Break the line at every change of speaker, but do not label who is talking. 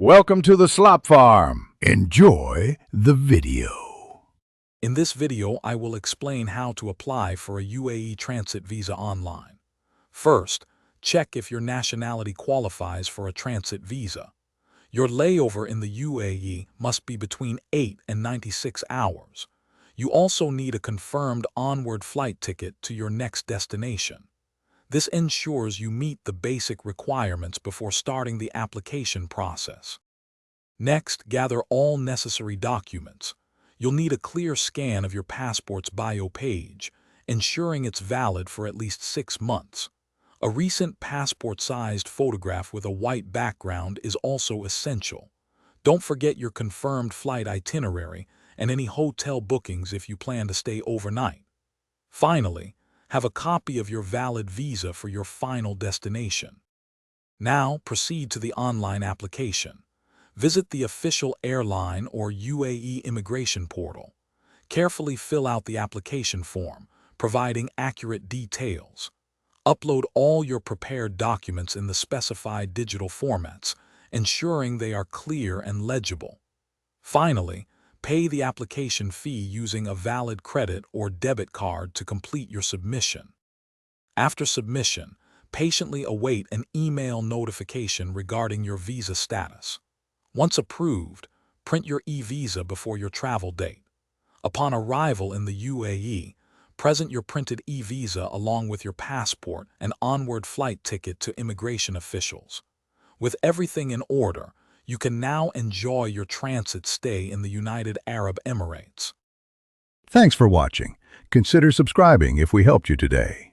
Welcome to the Slop Farm. Enjoy the video.
In this video, I will explain how to apply for a UAE transit visa online. First, check if your nationality qualifies for a transit visa. Your layover in the UAE must be between 8 and 96 hours. You also need a confirmed onward flight ticket to your next destination. This ensures you meet the basic requirements before starting the application process. Next, gather all necessary documents. You'll need a clear scan of your passport's bio page, ensuring it's valid for at least 6 months. A recent passport-sized photograph with a white background is also essential. Don't forget your confirmed flight itinerary and any hotel bookings if you plan to stay overnight. Finally, have a copy of your valid visa for your final destination. Now, proceed to the online application. Visit the official airline or UAE immigration portal. Carefully fill out the application form, providing accurate details. Upload all your prepared documents in the specified digital formats, ensuring they are clear and legible. Finally, pay the application fee using a valid credit or debit card to complete your submission. After submission, patiently await an email notification regarding your visa status. Once approved, print your e-visa before your travel date. Upon arrival in the UAE, present your printed e-visa along with your passport and onward flight ticket to immigration officials. With everything in order, you can now enjoy your transit stay in the United Arab Emirates.
Thanks for watching. Consider subscribing if we helped you today.